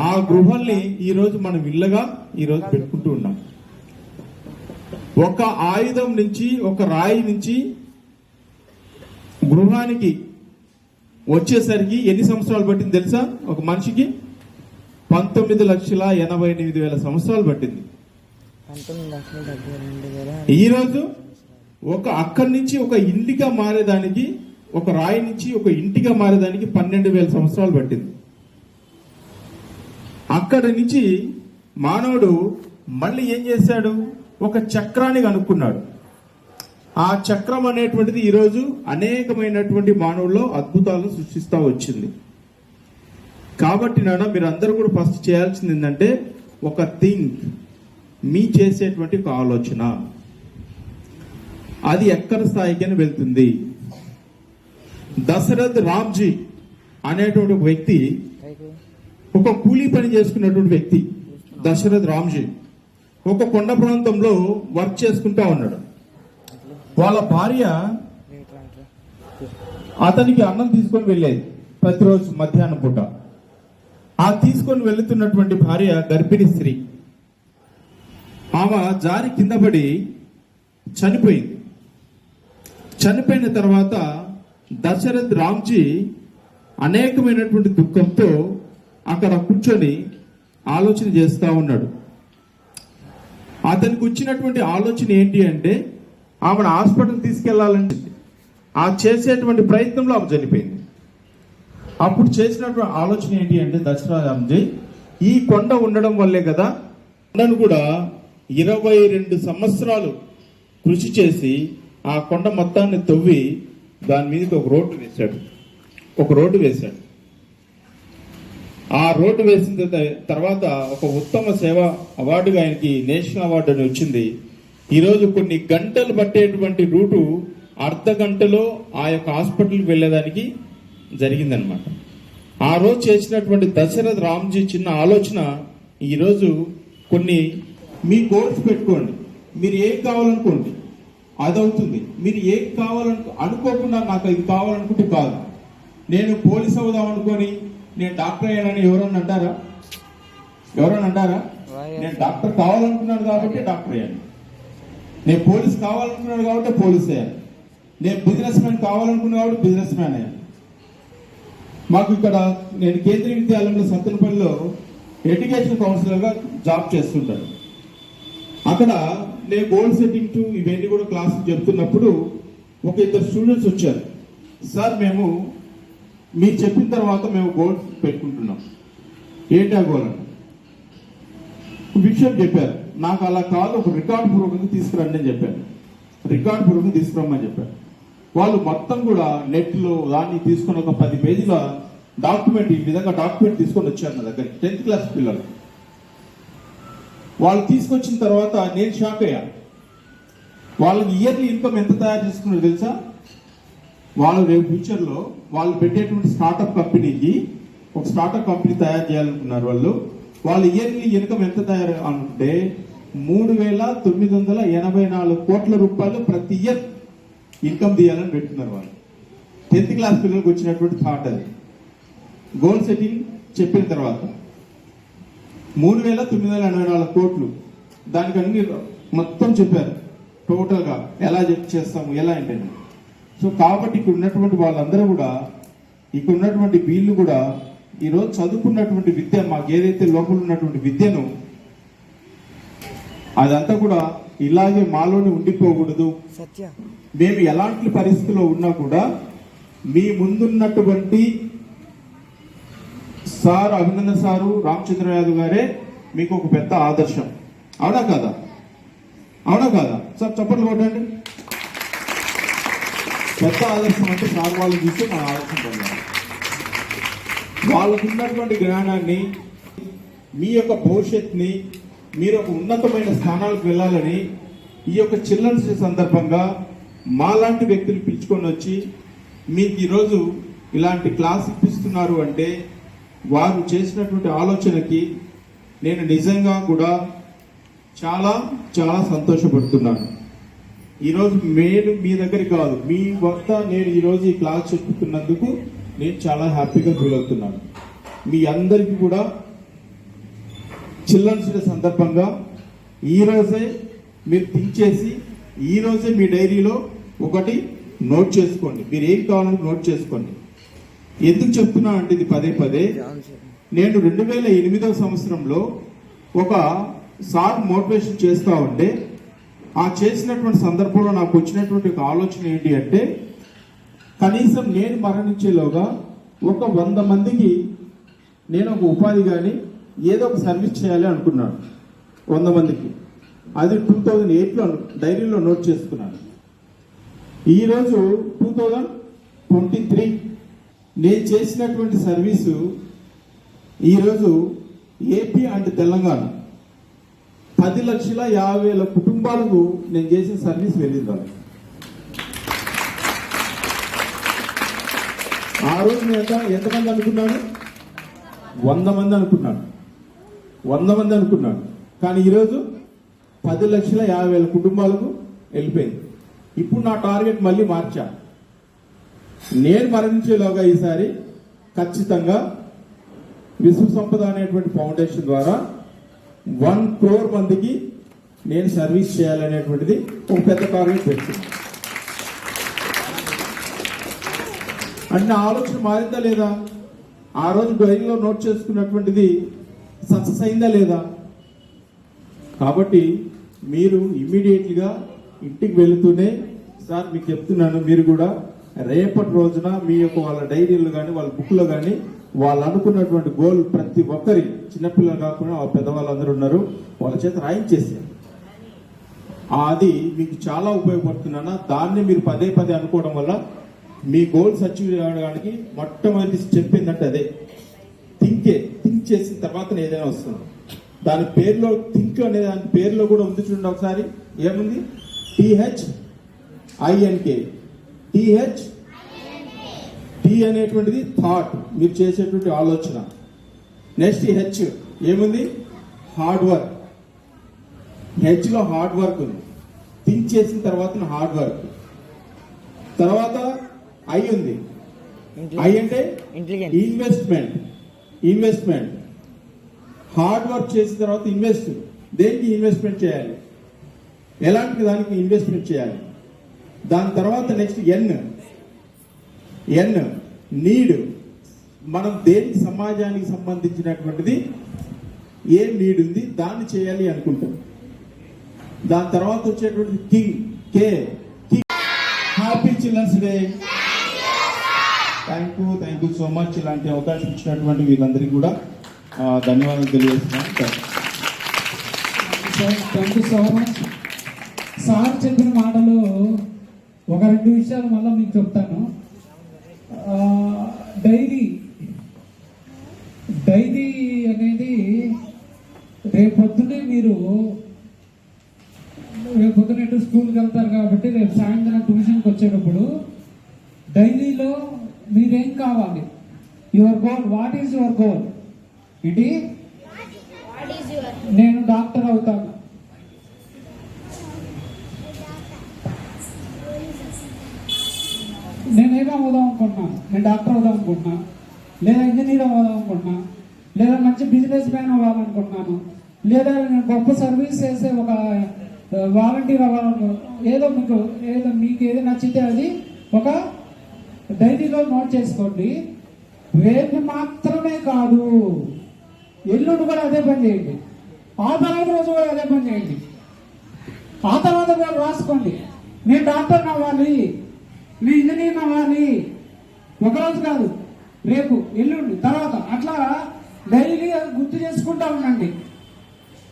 ఆ గృహాల్ని ఈరోజు మనం ఇళ్ళగా ఈరోజు పెట్టుకుంటూ ఉన్నాం. ఒక ఆయుధం నుంచి, ఒక రాయి నుంచి గృహానికి వచ్చేసరికి ఎన్ని సంవత్సరాలు పట్టింది తెలుసా? ఒక మనిషికి 19,89,000 సంవత్సరాలు పట్టింది. ఈరోజు ఒక అక్కడి నుంచి ఒక ఇంటిగా మారేదానికి, ఒక రాయి నుంచి ఒక ఇంటిగా మారేదానికి 12,000 సంవత్సరాలు పట్టింది. అక్కడి నుంచి మానవుడు మళ్ళీ ఏం చేశాడు? ఒక చక్రాన్ని కనుక్కున్నాడు. ఆ చక్రం అనేటువంటిది ఈరోజు అనేకమైనటువంటి మానవుల్లో అద్భుతాలను సృష్టిస్తూ వచ్చింది. కాబట్టి మీరు అందరూ కూడా ఫస్ట్ చేయాల్సింది ఏంటంటే ఒక థింక్, మీ చేసేటువంటి ఒక ఆలోచన అది ఎక్కడి స్థాయికైనా వెళ్తుంది. దశరథ్ రామ్జీ అనేటువంటి ఒక వ్యక్తి, ఒక కూలీ పని చేసుకున్నటువంటి వ్యక్తి దశరథ్ రామ్జీ ఒక కొండ ప్రాంతంలో వర్క్ చేసుకుంటా ఉన్నాడు. వాళ్ళ భార్య అతనికి అన్నం తీసుకొని వెళ్ళేది ప్రతిరోజు మధ్యాహ్నం పూట. ఆ తీసుకొని వెళుతున్నటువంటి భార్య గర్భిణీ స్త్రీ. ఆమె జారి కింద పడి చనిపోయింది. చనిపోయిన తర్వాత దశరథ్ రామ్జీ అనేకమైనటువంటి దుఃఖంతో అక్కడ కూర్చొని ఆలోచన చేస్తూ ఉన్నాడు. అతనికి వచ్చినటువంటి ఆలోచన ఏంటి అంటే ఆమెను హాస్పిటల్ తీసుకెళ్లాలంటే ఆ చేసేటువంటి ప్రయత్నంలో ఆమె చనిపోయింది. అప్పుడు చేసినటువంటి ఆలోచన ఏంటి అంటే దశరథ్ రామ్జీ ఈ కొండ ఉండడం వల్లే కదా, కొండను కూడా 22 సంవత్సరాలు కృషి చేసి ఆ కొండ మొత్తాన్ని తవ్వి దాని మీదకి ఒక రోడ్డు వేశాడు. ఆ రోడ్డు వేసిన తర్వాత ఒక ఉత్తమ సేవ అవార్డుగా ఆయనకి నేషనల్ అవార్డు అని వచ్చింది. ఈరోజు కొన్ని గంటలు పట్టేటువంటి రూటు అర్ధ గంటలో ఆ యొక్క హాస్పిటల్కి వెళ్ళేదానికి జరిగిందనమాట. ఆ రోజు చేసినటువంటి దశరథ్ రామ్జీ చిన్న ఆలోచన ఈరోజు కొన్ని మీ గోల్స్ పెట్టుకోండి. మీరు ఏం కావాలనుకోండి అదవుతుంది. మీరు ఏం అనుకోకుండా నాకు ఇది కావాలనుకుంటే కాదు. నేను పోలీస్ అవుదాం అనుకొని నేను డాక్టర్ అయ్యానని ఎవరన్నా అంటారా? నేను డాక్టర్ కావాలనుకున్నాను కాబట్టి డాక్టర్ అయ్యాను. నేను పోలీస్ కావాలనుకున్నాను కాబట్టి పోలీస్ అయ్యాను. నేను బిజినెస్ మ్యాన్ కావాలనుకున్నాను కాబట్టి బిజినెస్ మ్యాన్ అయ్యాను. మాకు ఇక్కడ నేను కేంద్రీయ విద్యాలయంలో సత్తెనపల్లిలో ఎడ్యుకేషన్ కౌన్సిలర్గా జాబ్ చేస్తుంటాను. అక్కడ నేను గోల్ సెట్టింగ్ టు ఇవన్నీ కూడా క్లాసులు చెప్తున్నప్పుడు ఒక ఇద్దరు స్టూడెంట్స్ వచ్చారు. సార్ మేము మీరు చెప్పిన తర్వాత మేము గోల్ పెట్టుకుంటున్నాం. ఏంటి ఆ గోల్ అంటే విషయం చెప్పారు. నాకు అలా కాదు, ఒక రికార్డు పూర్వకంగా తీసుకురండి అని చెప్పారు. రికార్డు పూర్వకంగా తీసుకురమ్మని చెప్పారు. వాళ్ళు మొత్తం కూడా నెట్లో దాన్ని తీసుకొని ఒక 10 పేజీల డాక్యుమెంట్, ఈ విధంగా డాక్యుమెంట్ తీసుకొని వచ్చారు నా దగ్గర. 10th క్లాస్ పిల్లలు వాళ్ళు తీసుకొచ్చిన తర్వాత నేను షాక్ అయ్యా. వాళ్ళకి ఇయర్లీ ఇన్కమ్ ఎంత తయారు చేసుకున్నారో తెలుసా? వాళ్ళు రేపు ఫ్యూచర్లో వాళ్ళు పెట్టేటువంటి స్టార్టప్ కంపెనీకి ఒక స్టార్టప్ కంపెనీ తయారు చేయాలనుకున్నారు. వాళ్ళు ఇయర్లీ ఇన్కమ్ ఎంత తయారు అంటే 3,984 కోట్ల రూపాయలు ప్రతి ఇయర్ ఇన్కమ్ తీయాలని పెట్టుకున్నారు వాళ్ళు. 10th క్లాస్ పిల్లలకు వచ్చినటువంటి థాట్ అది. గోల్ సెట్టింగ్ చెప్పిన తర్వాత 3,984 కోట్లు, దానికి అన్ని మొత్తం చెప్పారు టోటల్గా ఎలా చేస్తాము ఎలా ఏంటని. సో కాబట్టి ఇక్కడ ఉన్నటువంటి వాళ్ళందరూ కూడా, ఇక్కడ ఉన్నటువంటి వీళ్ళు కూడా ఈరోజు చదువుకున్నటువంటి విద్య, మాకు ఏదైతే లోపల ఉన్నటువంటి విద్యను అదంతా కూడా ఇలాగే మాలోనే ఉండిపోకూడదు. సత్య మేము ఎలాంటి పరిస్థితుల్లో ఉన్నా కూడా మీ ముందున్నటువంటి సార్ అభినందన్ సారు, రామచంద్ర యాదవ్ గారే మీకు ఒక పెద్ద ఆదర్శం. అవునా కాదా? అవునా కాదా సార్? చప్పట్లు కొట్టండి. పెద్ద ఆదర్శం అంటే సార్ వాళ్ళు చూస్తే మన ఆదర్శం పొందాలి. వాళ్ళకు ఉన్నటువంటి జ్ఞానాన్ని, మీ యొక్క భవిష్యత్తుని, మీరు ఒక ఉన్నతమైన స్థానాలకు వెళ్ళాలని ఈ యొక్క చిల్డ్రన్స్ డే సందర్భంగా మాలాంటి వ్యక్తులు పిలుచుకొని వచ్చి మీకు ఈరోజు ఇలాంటి క్లాస్ ఇప్పిస్తున్నారు అంటే వారు చేసినటువంటి ఆలోచనకి నేను నిజంగా కూడా చాలా చాలా సంతోషపడుతున్నాను. ఈరోజు నేను మీ దగ్గరికి కాదు, మీ వద్ద నేను ఈరోజు ఈ క్లాస్ చెప్పుతున్నందుకు నేను చాలా హ్యాపీగా ఫీల్ అవుతున్నాను. మీ అందరికీ కూడా చిల్డ్రన్స్ డే సందర్భంగా ఈరోజే మీరు థింక్ చేసి ఈరోజే మీ డైరీలో ఒకటి నోట్ చేసుకోండి. మీరు ఏం కావాలని నోట్ చేసుకోండి. ఎందుకు చెప్తున్నా అంటే ఇది పదే పదే నేను 2008వ సంవత్సరంలో ఒక సార్ మోటివేషన్ చేస్తూ ఉంటే ఆ చేసినటువంటి సందర్భంలో నాకు వచ్చినటువంటి ఒక ఆలోచన ఏంటి అంటే కనీసం నేను మరణించేలోగా ఒక 100 మందికి నేను ఒక ఉపాధి కానీ ఏదో ఒక సర్వీస్ చేయాలి అనుకున్నాను. 100 మందికి. అది 2008లో డైరీలో నోట్ చేసుకున్నాను. ఈరోజు 2023 నేను చేసినటువంటి సర్వీసు ఈరోజు ఏపీ అండ్ తెలంగాణ 10,50,000 కుటుంబాలకు నేను చేసిన సర్వీస్ వెళ్ళింది వాళ్ళకి. ఆ రోజు నేను ఎంతమంది అనుకున్నాను? 100 మంది అనుకున్నాను. 100 మంది అనుకున్నాను. కానీ ఈరోజు 10,50,000 కుటుంబాలకు వెళ్ళిపోయింది. ఇప్పుడు నా టార్గెట్ మళ్ళీ మార్చా. నేను మరణించేలోగా ఈసారి ఖచ్చితంగా విశ్వ సంపద అనేటువంటి ఫౌండేషన్ ద్వారా 1 crore మందికి నేను సర్వీస్ చేయాలనేటువంటిది ఒక పెద్ద టార్గెట్ పెట్టుకున్నాను. అంటే నా ఆలోచన మారిందా లేదా? ఆ రోజు డైరీలో నోట్ చేసుకున్నటువంటిది సక్సెస్ అయిందా లేదా? కాబట్టి మీరు ఇమ్మీడియట్లీగా ఇంటికి వెళుతూనే సార్ మీకు చెప్తున్నాను, మీరు కూడా రేపటి రోజున మీ యొక్క వాళ్ళ డైరీలు కానీ వాళ్ళ బుక్లో కానీ వాళ్ళు అనుకున్నటువంటి గోల్ ప్రతి ఒక్కరి, చిన్నపిల్లలు కాకుండా పెద్దవాళ్ళందరూ ఉన్నారు, వాళ్ళ చేత రాయించేసారు. అది మీకు చాలా ఉపయోగపడుతున్నా. దాన్ని మీరు పదే పదే అనుకోవడం వల్ల మీ గోల్స్ అచీవ్ చేయడానికి మొట్టమొదటి స్టెప్ ఏంటంటే అదే థింక్ చేసిన తర్వాత ఏదైనా వస్తుంది. దాని పేరులో థింక్ అనే దాని పేరులో కూడా ఉంది చూడండి ఒకసారి. ఏముంది? THINK. T అనేటువంటిది థాట్, మీరు చేసేటువంటి ఆలోచన. నెక్స్ట్ H ఏముంది? Hard work. H లో హార్డ్ వర్క్ ఉంది. థింక్ చేసిన తర్వాత హార్డ్ వర్క్. తర్వాత I ఉంది. I అంటే ఇన్వెస్ట్మెంట్. హార్డ్ వర్క్ చేసిన తర్వాత ఇన్వెస్ట్. దేనికి ఇన్వెస్ట్మెంట్ చేయాలి? ఎలాంటి దానికి ఇన్వెస్ట్మెంట్ చేయాలి. దాని తర్వాత నెక్స్ట్ ఎన్ నీడ్. మనం దేనికి సమాజానికి సంబంధించినటువంటిది ఏం నీడ్ ఉంది దాన్ని చేయాలి అనుకుంటాం. దాని తర్వాత వచ్చేటువంటి కే. Happy children's day. Thank you so much. ఇలాంటి అవకాశం ఇచ్చినటువంటి వీళ్ళందరికీ కూడా ధన్యవాదాలు తెలియజేస్తున్నాను. Thank you so much. Sir చెప్పిన మాటలు ఒక 2 విషయాలు మళ్ళీ మీకు చెప్తాను. డైరీ అనేది రేపొద్దునే రేపొద్దున స్కూల్కి వెళ్తారు కాబట్టి రేపు సాయంత్రం ట్యూషన్కి వచ్చేటప్పుడు డైరీలో మీరేం కావాలి, your goal, what is your goal? ఏంటి? నేను డాక్టర్ అవుతాను. నేనేమో అవుదాం అనుకుంటున్నాను, నేను డాక్టర్ అవుదాం అనుకుంటున్నాను, లేదా ఇంజనీర్ అవ్వదాం అనుకుంటున్నాను, లేదా మంచి బిజినెస్ మ్యాన్ అవ్వాలనుకుంటున్నాను, లేదా నేను గొప్ప సర్వీస్ చేసే ఒక వాలంటీర్ అవ్వాలనుకుంటున్నాను. మీకు ఏది నచ్చితే అది ఒక డైరీలో నోట్ చేసుకోండి. రేపు మాత్రమే కాదు, ఎల్లుండి కూడా అదే పని చేయండి, ఆ తర్వాత రోజు కూడా అదే పని చేయండి, ఆ తర్వాత కూడా రాసుకోండి. నేను డాక్టర్ అవ్వాలి, నేను ఇంజనీర్ అవ్వాలి. ఒకరోజు కాదు, రేపు, ఎల్లుండి, తర్వాత అట్లా డైలీ గుర్తు చేసుకుంటా ఉండండి.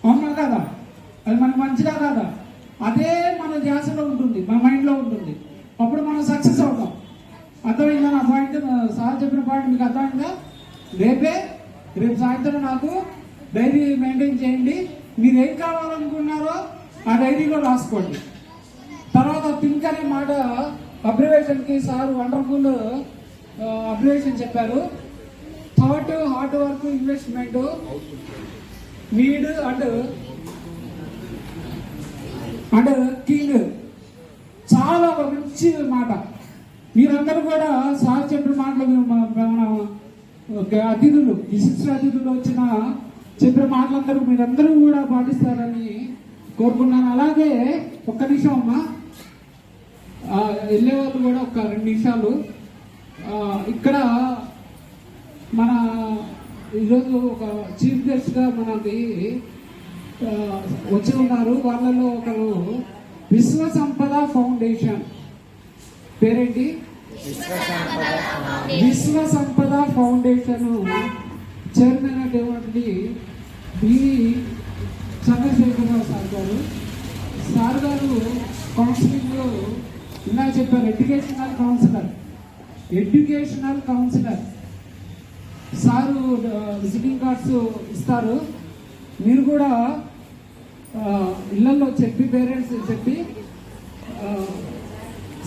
అవునా కదా? అది మనకు మంచిదా కాదా? అదే మన ధ్యాసలో ఉంటుంది, మన మైండ్లో ఉంటుంది. అప్పుడు మనం సక్సెస్ అవుతాం. అర్థమైందా నా పాయింట్? సార్ చెప్పిన పాయింట్ మీకు అర్థమైందా? రేపు సాయంత్రం నాకు డైరీ మెయింటైన్ చేయండి. మీరు ఏం కావాలనుకున్నారో ఆ డైరీలో రాసుకోండి. తర్వాత థింక్ అనే మాట అబ్రివేషన్కి సార్ వండర్ఫుల్ అబ్రివేషన్ చెప్పారు. Thought, hard work, investment, need and king. చాలా మంచి మాట. మీరందరూ కూడా సార్ చెప్పిన మాటలు మన అతిథులు, విశిష్ట అతిథులు వచ్చిన చెప్పిన మాటలందరూ మీరందరూ కూడా పాటిస్తారని కోరుకున్నాను. అలాగే ఒక్క నిమిషం అమ్మా, వెళ్ళేవాళ్ళు కూడా ఒక 2 నిమిషాలు. ఇక్కడ మన ఈరోజు ఒక చీఫ్ గెస్ట్గా మనకి వచ్చి ఉన్నారు. వాళ్ళలో ఒకరు విశ్వ సంపద ఫౌండేషన్. పేరేంటి? విశ్వ సంపద ఫౌండేషన్ చైర్మన్ అయినటువంటి బి చంద్రశేఖరరావు సార్ గారు కౌన్సిలింగ్ లో ఇలా చెప్పారు, educational counsellor. Sir visiting cards ఇస్తారు. మీరు కూడా ఇళ్లలో చెప్పి, పేరెంట్స్ చెప్పి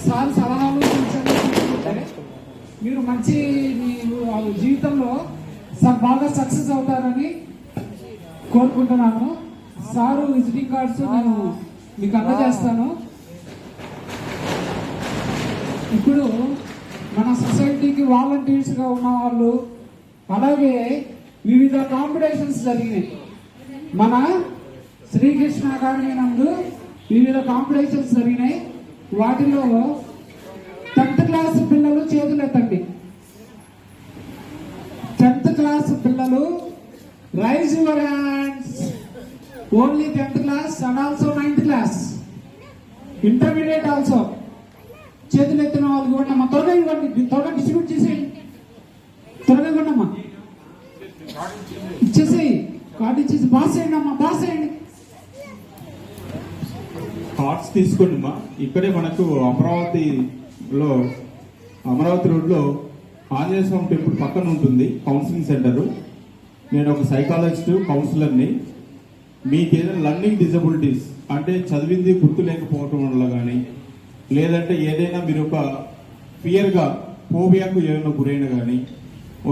సార్ సలహాలు సూచనలు మీరు మంచి జీవితంలో బాగా సక్సెస్ అవుతారని కోరుకుంటున్నాను. సారు విజిటింగ్ కార్డ్స్ నేను మీకు అందజేస్తాను. ఇప్పుడు మన సొసైటీకి వాలంటీర్స్గా ఉన్న వాళ్ళు, అలాగే వివిధ కాంపిటీషన్స్ జరిగినాయి. మన శ్రీకృష్ణ అకాడమీ నందు వివిధ కాంపిటీషన్స్ జరిగినాయి. వాటిలో 10th క్లాస్ పిల్లలు చేతులు ఎత్తండి. 10th క్లాస్ పిల్లలు, rise your hands. Only 10th class and also 9th class, intermediate also. చేతులు ఎత్తిన వాళ్ళకి ఇవ్వండి, త్వరగా ఇవ్వండి, త్వరగా డిస్ట్రిబ్యూట్ చేసేయండి, త్వరగా ఇవ్వండి, ఇచ్చేసేయి, కార్డు ఇచ్చేసి పాస్ చేయండి అమ్మా, పాస్ చేయండి. కార్డ్స్ తీసుకోండి అమ్మా. ఇక్కడే మనకు అమరావతి రోడ్లో ఆంజనేయ స్వామి టెంపుల్ పక్కన ఉంటుంది కౌన్సిలింగ్ సెంటర్. నేను ఒక సైకాలజిస్ట్, కౌన్సిలర్ని. మీకు ఏదైనా లర్నింగ్ డిజబిలిటీస్ అంటే చదివింది గుర్తు లేకపోవటం వల్ల కానీ, లేదంటే ఏదైనా మీరు ఒక ఫియర్గా, ఫోబియాకు ఏమైనా గురైన కానీ,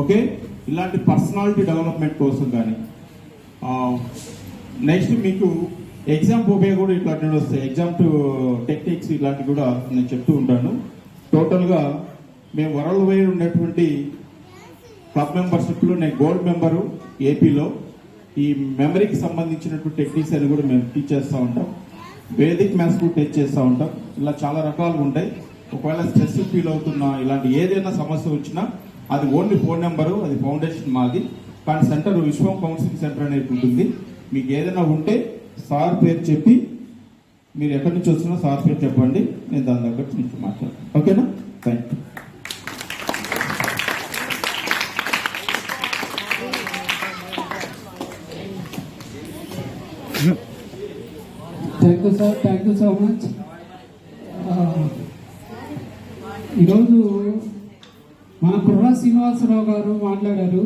ఓకే, ఇలాంటి పర్సనాలిటీ డెవలప్మెంట్ కోసం కానీ, నెక్స్ట్ మీకు ఎగ్జామ్ ఫోబియా కూడా ఇట్లాంటివి వస్తాయి. ఎగ్జామ్ టెక్నిక్స్ ఇలాంటివి కూడా నేను చెప్తూ ఉంటాను. టోటల్గా మేము వరల్డ్ వైడ్ ఉన్నటువంటి క్లబ్ మెంబర్షిప్లో నేను గోల్డ్ మెంబరు ఏపీలో. ఈ మెమరీకి సంబంధించినటువంటి టెక్నిక్స్ అని కూడా మేము టీచ్ చేస్తూ ఉంటాం. వేదిక్ మ్యాథ్స్ కూడా టెస్ట్ చేస్తూ ఉంటాం. ఇలా చాలా రకాలుగా ఉంటాయి. ఒకవేళ స్ట్రెస్ ఫీల్ అవుతున్నా ఇలాంటి ఏదైనా సమస్య వచ్చినా అది ఓన్లీ ఫోన్ నెంబరు, అది ఫౌండేషన్ మాది. కానీ సెంటర్ విశ్వం కౌన్సిలింగ్ సెంటర్ అనేది ఉంటుంది. మీకు ఏదైనా ఉంటే సార్ పేరు చెప్పి, మీరు ఎక్కడి నుంచి వస్తున్నా సార్ పేరు చెప్పండి, నేను దాని దగ్గర మీకు మాట్లాడతాను. ఓకేనా? Thank you. Thank you sir, thank you so much. ఈరోజు మన కుర్రా శ్రీనివాసరావు గారు మాట్లాడారు.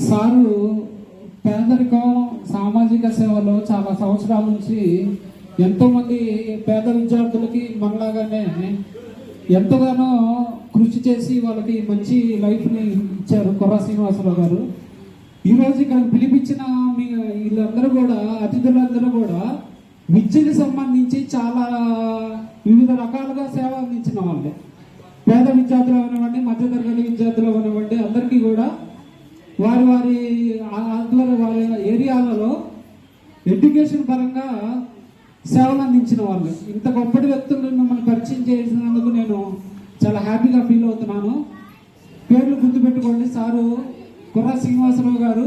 సారు పేదరికం, సామాజిక సేవలో చాలా సంవత్సరాల నుంచి ఎంతోమంది పేద విద్యార్థులకి మనలాగానే ఎంతగానో కృషి చేసి వాళ్ళకి మంచి లైఫ్ని ఇచ్చారు కుర్రా శ్రీనివాసరావు గారు. ఈరోజు ఇక్కడ పిలిపించిన మీ వీళ్ళందరూ కూడా, అతిథులందరూ కూడా విద్యకి సంబంధించి చాలా వివిధ రకాలుగా సేవ అందించిన వాళ్ళే. పేద విద్యార్థులు అవనివ్వండి, మధ్యతరగతి విద్యార్థులు అవనివ్వండి, అందరికీ కూడా వారి వారి ఆధ్వర్య వారి ఏరియాలలో ఎడ్యుకేషన్ పరంగా సేవలు అందించిన వాళ్ళు. ఇంత గొప్పటి వ్యక్తులను మనం పరిచయం చేసినందుకు నేను చాలా హ్యాపీగా ఫీల్ అవుతున్నాను. పేర్లు గుర్తుపెట్టుకోండి. సారు కుర్రా శ్రీనివాసరావు గారు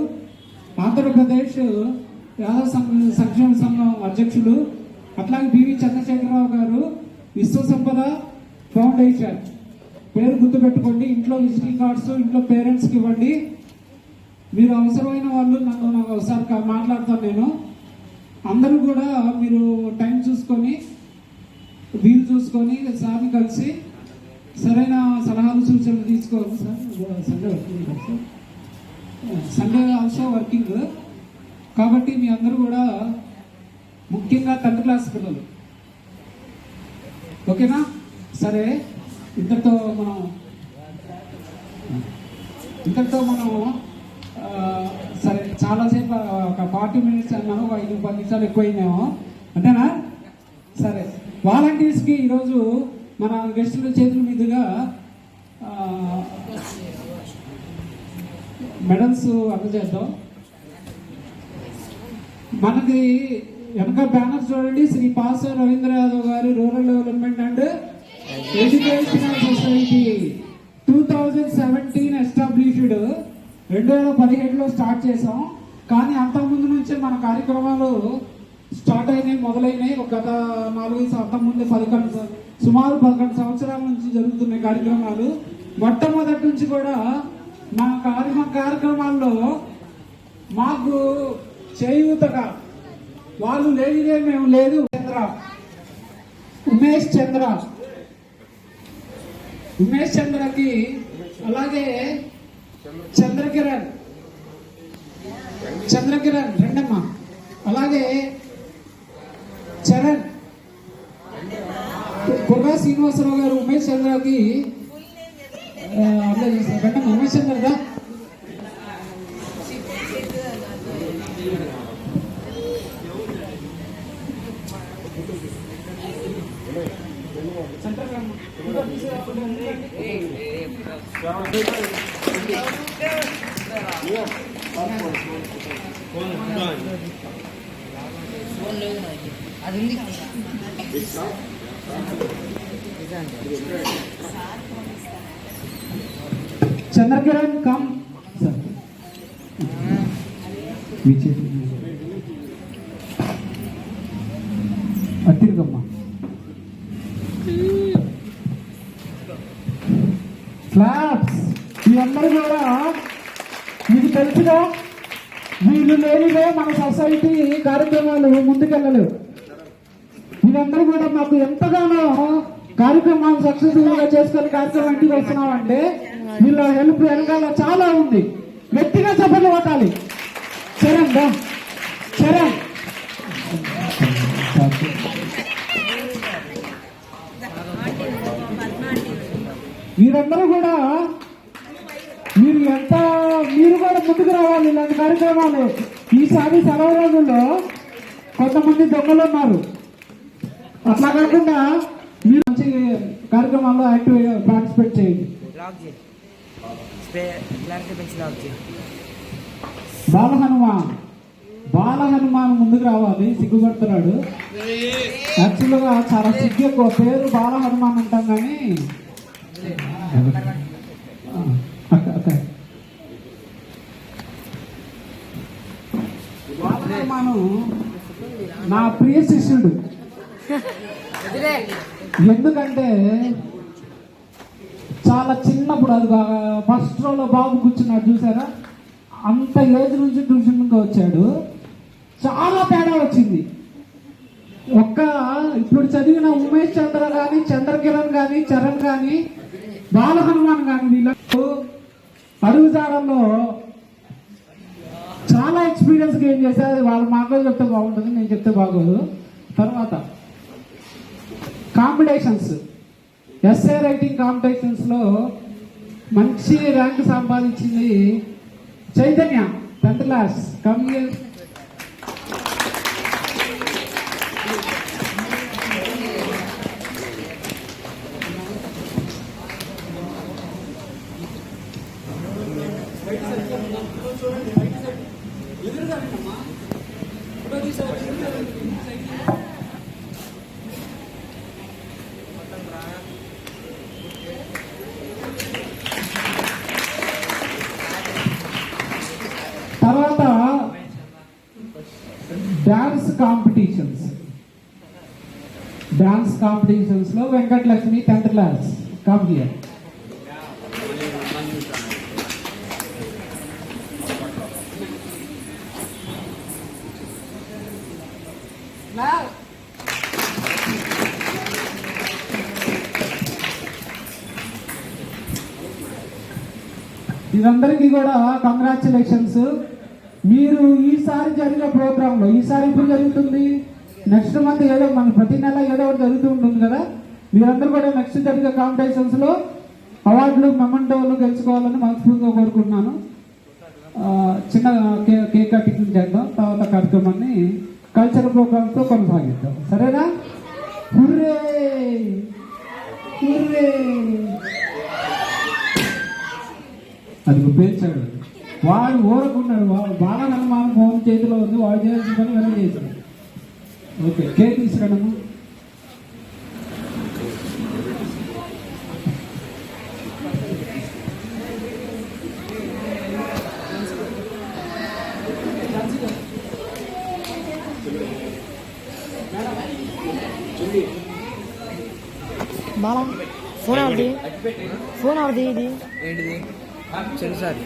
ఆంధ్రప్రదేశ్ యాదవ సంక్షేమ సంఘం అధ్యక్షులు. అట్లాగే బివి చంద్రశేఖరరావు గారు విశ్వ సంపద ఫౌండేషన్. పేరు గుర్తుపెట్టుకోండి. ఇంట్లో విజిటింగ్ కార్డ్స్ ఇంట్లో పేరెంట్స్కి ఇవ్వండి. మీరు అవసరమైన వాళ్ళు నాకు ఒకసారి మాట్లాడతాను నేను. అందరూ కూడా మీరు టైం చూసుకొని, వీలు చూసుకొని సార్ని కలిసి సరైన సలహాలు సూచనలు తీసుకోవాలి. సార్ సండే ఆల్సో వర్కింగ్ కాబట్టి మీ అందరూ కూడా, ముఖ్యంగా 10th క్లాస్ పిల్లలు, ఓకేనా? సరే, ఇంతటితో మనం సరే చాలాసేపు ఒక 40 minutes అన్నాను, 5-10 నిమిషాలు ఎక్కువైందేమో అంతేనా? సరే, వాలంటీర్స్కి ఈరోజు మన గెస్టుల చేతుల మీదుగా మెడల్స్ అందజేద్దాం. మనకి వెనక బ్యానర్ చూడండి, శ్రీ పాస రవీంద్ర యాదవ్ గారి rural development and educational society 2017 established. 2017లో స్టార్ట్ చేసాం. కానీ అంతకుముందు నుంచే మన కార్యక్రమాలు స్టార్ట్ అయినాయి, మొదలైనాయి. ఒక గత 4 అంతకుముందు సుమారు 11 సంవత్సరాల నుంచి జరుగుతున్నాయి కార్యక్రమాలు. మొట్టమొదటి నుంచి కూడా మా కార్యక్రమాల్లో మాకు చేయూతగా వాళ్ళు లేనిదే మేము లేదు. ఉమేష్ చంద్రకి, అలాగే చంద్రకిరణ్ రెండమ్మ, అలాగే చరణ్, కుర్రా శ్రీనివాసరావు గారు ఉమేష్ చంద్రకి అప్లై చేస్తారు. రెండమ్మ ఉమేష్ చంద్రదా. అది ఉంది. Chandrakiran come sir. అత్తిరికమ్మ క్లాప్స్. వీళ్ళందరూ కూడా మీకు తెలుసుగా, వీళ్ళు లేనిదే మన సొసైటీ కార్యక్రమాలు ముందుకెళ్ళలేవు. వీళ్ళందరూ కూడా మాకు ఎంతగానో కార్యక్రమాలు సక్సెస్ఫుల్ గా చేసుకొని కార్యక్రమం ఇంటికి వస్తున్నామంటే వీళ్ళ హెల్ప్ వెనకాల చాలా ఉంది. గట్టిగా చప్పట్లు కొట్టాలి. చరణ్ మీరందరూ కూడా మీరు కూడా ముందుకు రావాలి ఇలాంటి కార్యక్రమాలు. ఈసారి సెలవు రోజుల్లో కొంతమంది దొంగలు ఉన్నారు. అట్లా కాకుండా మీరు మంచి కార్యక్రమాల్లో యాక్టివ్గా పార్టిసిపేట్ చేయండి. బాల హనుమాన్ బాల హనుమాన్ ముందుకు రావాలి, సిగ్గుపడుతున్నాడు. యాక్చువల్గా చాలా సిగ్గు ఎక్కువ. పేరు బాల హనుమాన్ అంటాం కానీ బాల హనుమాను నా ప్రియ శిష్యుడు. ఎందుకంటే చాలా చిన్నప్పుడు, అది ఫస్ట్ రోలో బాబు కూర్చున్నాడు చూసారా, అంత ఏజ్ నుంచి ట్యూషన్గా వచ్చాడు. చాలా తేడా వచ్చింది. ఇప్పుడు చదివిన ఉమేష్ చంద్ర కానీ, చంద్రకిరణ్ కానీ, చరణ్ కానీ, బాల హనుమాన్ కానీ వీళ్ళకు అడుగుజాడల్లో చాలా ఎక్స్పీరియన్స్ గెయిన్ చేశారు. అది వాళ్ళ మాటలో చెప్తే బాగుంటుంది, నేను చెప్తే బాగోదు. తర్వాత కాంపిటీషన్స్, ఎస్ఏ రైటింగ్ కాంపిటీషన్స్ లో మంచి ర్యాంక్ సంపాదించింది చైతన్య, 10th క్లాస్. కమియర్ తర్వాత డాన్స్ కాంపిటీషన్స్ లో Venkatalakshmi, 10th class. Come here. ఇదందరికీ కూడా కంగ్రాచులేషన్స్. మీరు ఈసారి జరిగే ప్రోగ్రాంలో, ఈసారి ఇప్పుడు జరుగుతుంది, నెక్స్ట్ మంత్ ఏదో మన ప్రతి నెల ఏదో ఒకటి జరుగుతూ ఉంటుంది కదా, మీరందరూ కూడా నెక్స్ట్ జరిగే కాంపిటీషన్స్ లో అవార్డులు, మెమంటోలు గెలుచుకోవాలని మనస్ఫూర్తిగా కోరుకుంటున్నాను. చిన్న కేక్ కటింగ్ చేద్దాం, తర్వాత కార్యక్రమాన్ని కల్చరల్ ప్రోగ్రామ్స్ తో కొనసాగిద్దాం. సరేనా? Hurray hurray. అది పేర్చాడు వాడు, ఊరకున్నాడు వాడు. బాగా హనుమాన్ ఫోన్ చేతిలో ఉంది, వాడు చేయాల్సిన పని వెనక చేశాడు. ఓకే, కేక్ తీసుకురాడమ్మా. బాలా ఫోన్ అవుతుంది, ఫోన్ అవుతుంది. ఇది ఏంటిది? చెన్నసారి.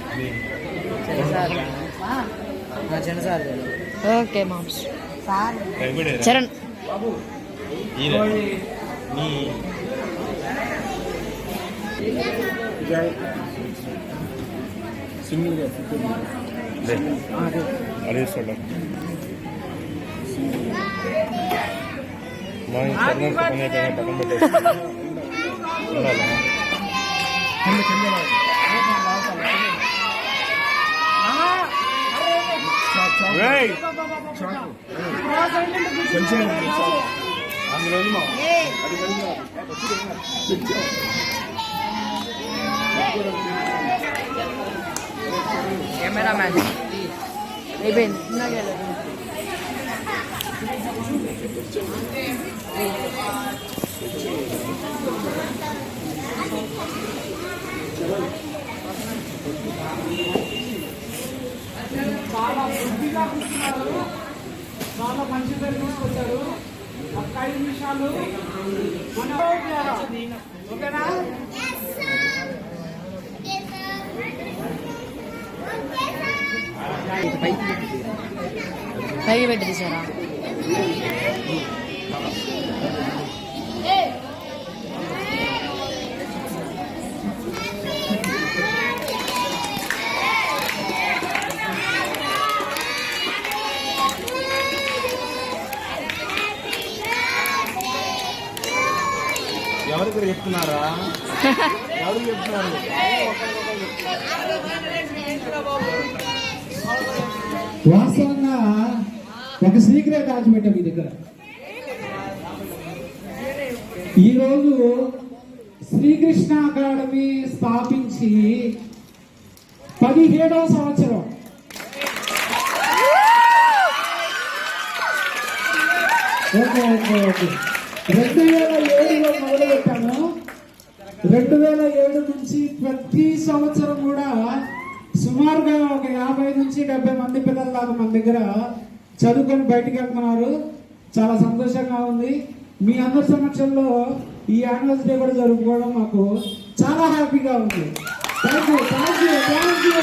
Okay moms. Charan camera man అయిపోయింది. చాలా బుద్ధిగా కూర్చున్నారు, చాలా మంచి పేరు తీసుకొచ్చారు. ఒక్క 5 నిమిషాలు ఓకేనా? పైకి పెట్టి తీసారా? ఎవరికి చెప్తున్నారా? ఎవరికి చెప్తున్నారు? వాస్తవంగా ఒక సీక్రెట్ దాచిపెట్టాం మీ దగ్గర. ఈరోజు శ్రీకృష్ణ అకాడమీ స్థాపించి 17వ సంవత్సరం. ఓకే ఓకే ఓకే 2007లో మొదలు పెట్టాము. 2007 నుంచి ప్రతి సంవత్సరం కూడా సుమారుగా ఒక 50 నుంచి 70 మంది పిల్లల దాకా మన దగ్గర చదువుకొని బయటికి వెళ్తున్నారు. చాలా సంతోషంగా ఉంది. మీ అందరి సమక్షంలో ఈ యాన్యువల్ డే కూడా జరుపుకోవడం మాకు చాలా హ్యాపీగా ఉంది. Thank you thank you thank you.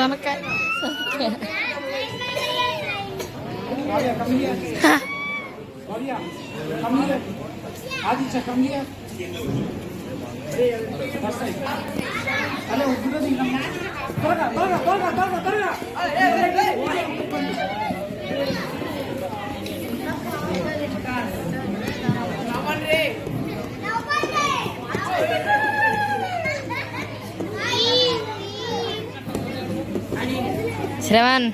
Zamekay. Claudia, come here. Aditya, come here. Hello, good evening. Tora. Shravan.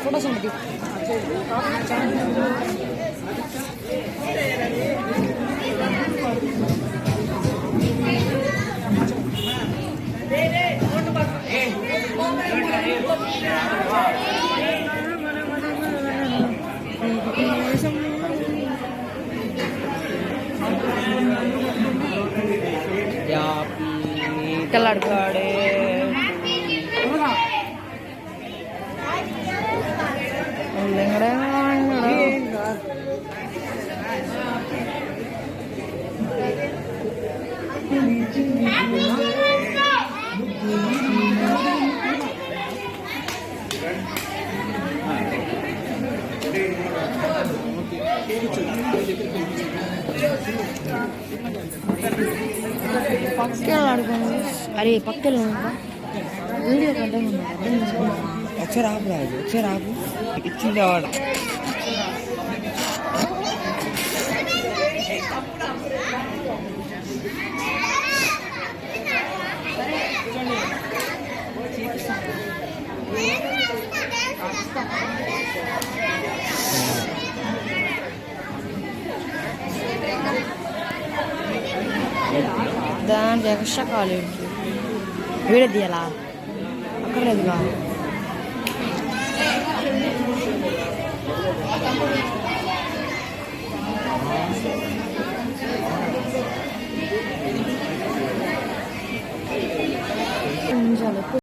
Foto sama dia. Kelar kade. పక్కన ఆడుకోండి. అరే పక్కన వీడియో కంటే ఒకసారి ఆపు రాదు, ఒకసారి ఆపు ఇచ్చింది వాడు. దాని ఎక్స్ట్రా కావాలి వీడియో తీయాలా అక్కర్లేదుగా.